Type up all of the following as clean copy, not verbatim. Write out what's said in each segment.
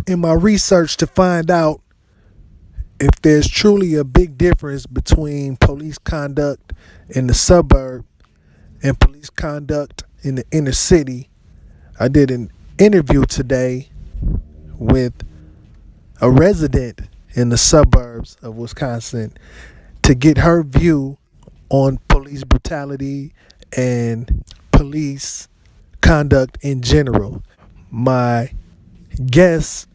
in my research to find out if there's truly a big difference between police conduct in the suburb and police conduct in the inner city, I did an interview today with a resident in the suburbs of Wisconsin to get her view on police brutality and police conduct in general. My guest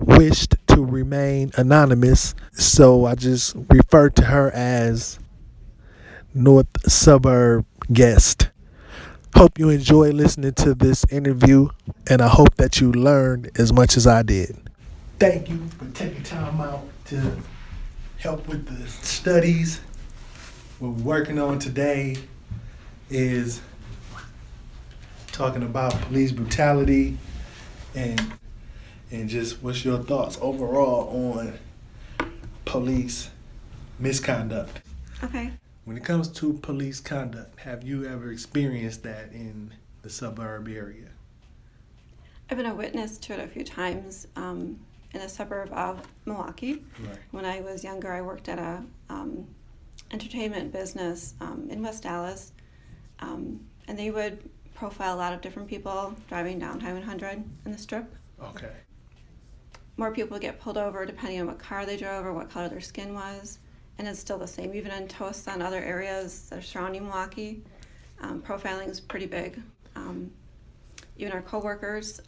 wished to remain anonymous, so I just referred to her as North Suburb Guest. Hope you enjoy listening to this interview, and I hope that you learned as much as I did. Thank you for taking time out to help with the studies. What we're working on today is talking about police brutality and just what's your thoughts overall on police misconduct. Okay. When it comes to police conduct, have you ever experienced that in the suburb area? I've been a witness to it a few times in a suburb of Milwaukee. Right. When I was younger, I worked at a entertainment business in West Dallas, and they would profile a lot of different people driving down Highway 100 in the Strip. Okay. More people get pulled over depending on what car they drove or what color their skin was, and it's still the same. Even in Toast and other areas that are surrounding Milwaukee, profiling is pretty big. Even our coworkers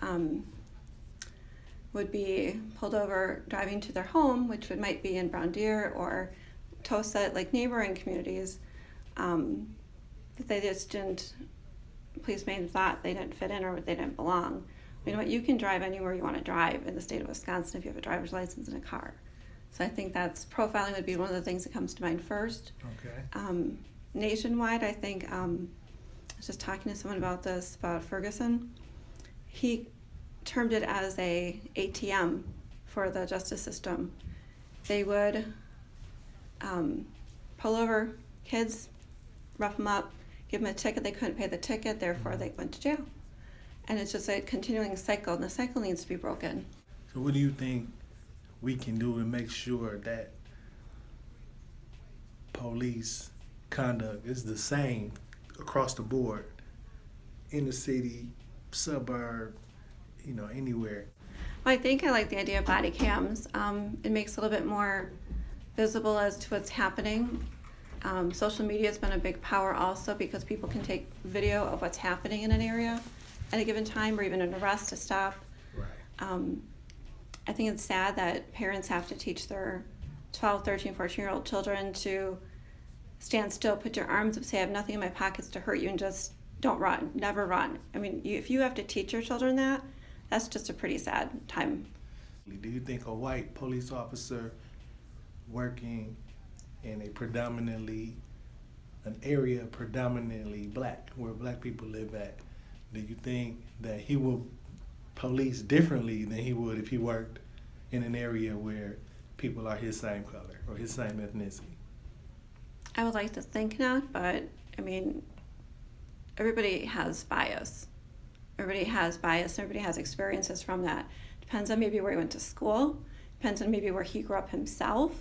would be pulled over driving to their home, which might be in Brown Deer or Tosa, like neighboring communities, that they just didn't, police may have thought they didn't fit in or they didn't belong. You know what, you can drive anywhere you want to drive in the state of Wisconsin if you have a driver's license and a car. So I think profiling would be one of the things that comes to mind first. Okay. Nationwide, I think, I was just talking to someone about this, about Ferguson. He termed it as a ATM for the justice system. They would pull over kids, rough them up, give them a ticket. They couldn't pay the ticket, therefore they went to jail. And it's just a continuing cycle, and the cycle needs to be broken. So what do you think we can do to make sure that police conduct is the same across the board, in the city, suburb, anywhere? Well, I think I like the idea of body cams. It makes it a little bit more visible as to what's happening. Social media has been a big power also because people can take video of what's happening in an area at a given time, or even an arrest, to stop. Right. I think it's sad that parents have to teach their 12, 13, 14-year-old children to stand still, put your arms up, say, I have nothing in my pockets to hurt you, and just don't run, never run. I mean, if you have to teach your children that, that's just a pretty sad time. Do you think a white police officer working in an area predominantly black, where black people live at, do you think that he will police differently than he would if he worked in an area where people are his same color or his same ethnicity? I would like to think not, but I mean, everybody has bias. Everybody has experiences from that. Depends on maybe where he went to school, depends on maybe where he grew up himself.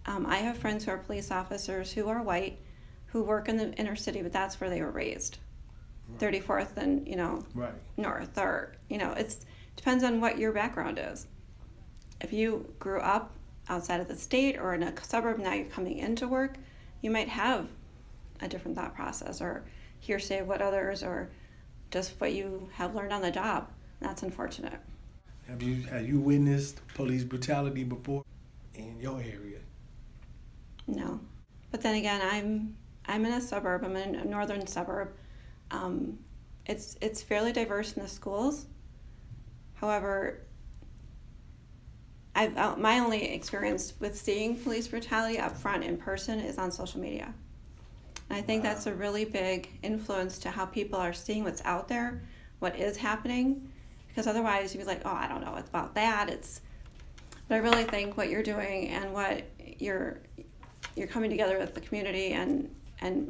I have friends who are police officers who are white, who work in the inner city, but that's where they were raised. 34th and, Right. North, or, it depends on what your background is. If you grew up outside of the state or in a suburb, now you're coming into work, you might have a different thought process or hearsay of what others, or just what you have learned on the job. That's unfortunate. Have you witnessed police brutality before in your area? No. But then again, I'm in a suburb. I'm in a northern suburb. It's fairly diverse in the schools. However, my only experience with seeing police brutality up front in person is on social media. And I think that's a really big influence to how people are seeing what's out there, what is happening, because otherwise you'd be like, oh, I don't know about that. But I really think what you're doing and what you're coming together with the community and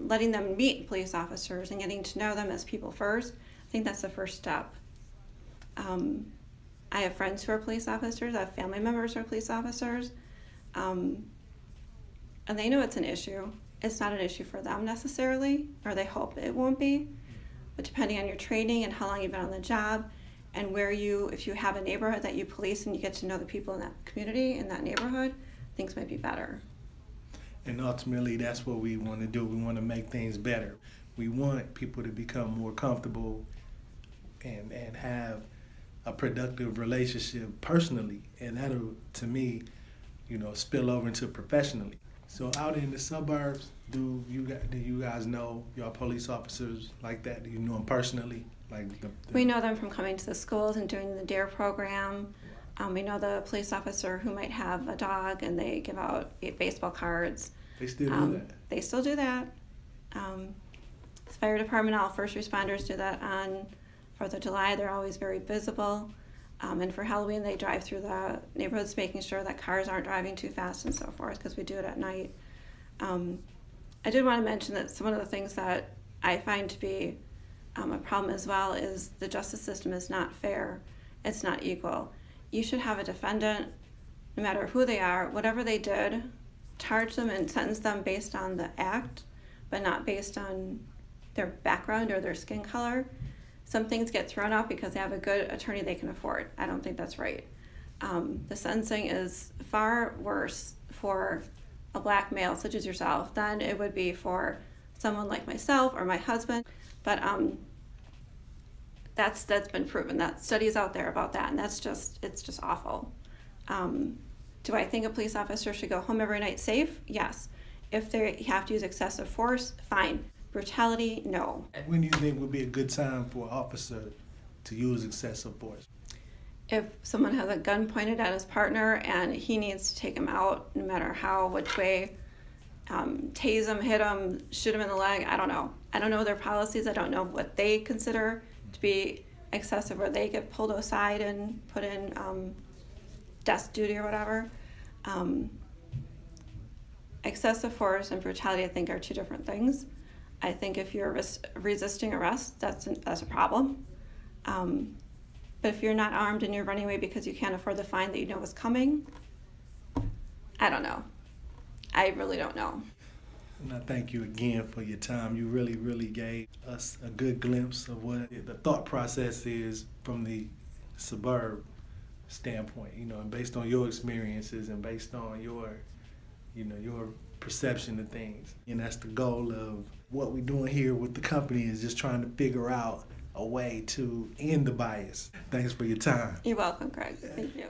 letting them meet police officers and getting to know them as people first, I think that's the first step. I have friends who are police officers. I have family members who are police officers. And they know it's an issue. It's not an issue for them necessarily, or they hope it won't be. But depending on your training and how long you've been on the job, and if you have a neighborhood that you police and you get to know the people in that community, in that neighborhood, things might be better. And ultimately, that's what we want to do. We want to make things better. We want people to become more comfortable and have a productive relationship personally, and that'll, to me, spill over into professionally. So out in the suburbs, do you guys know your police officers like that? Do you know them personally? We know them from coming to the schools and doing the DARE program. We know the police officer who might have a dog and they give out baseball cards. They still do that? They still do that. The fire department, all first responders do that on 4th of July. They're always very visible. And for Halloween, they drive through the neighborhoods making sure that cars aren't driving too fast and so forth, because we do it at night. I did want to mention that some of the things that I find to be a problem as well is the justice system is not fair. It's not equal. You should have a defendant, no matter who they are, whatever they did, charge them and sentence them based on the act, but not based on their background or their skin color. Some things get thrown out because they have a good attorney they can afford. I don't think that's right. The sentencing is far worse for a black male such as yourself than it would be for someone like myself or my husband. But that's been proven. That studies out there about that, and it's just awful. Do I think a police officer should go home every night safe? Yes. If they have to use excessive force, fine. Brutality, no. When do you think would be a good time for an officer to use excessive force? If someone has a gun pointed at his partner and he needs to take him out, no matter which way, tase him, hit him, shoot him in the leg, I don't know. I don't know their policies. I don't know what they consider to be excessive, or they get pulled aside and put in desk duty or whatever. Excessive force and brutality, I think, are two different things. I think if you're resisting arrest, that's a problem. But if you're not armed and you're running away because you can't afford the fine that you know is coming, I don't know. I really don't know. And I thank you again for your time. You really, really gave us a good glimpse of what the thought process is from the suburb standpoint, and based on your experiences and based on your perception of things. And that's the goal of what we're doing here with the company, is just trying to figure out a way to end the bias. Thanks for your time. You're welcome, Craig. Thank you.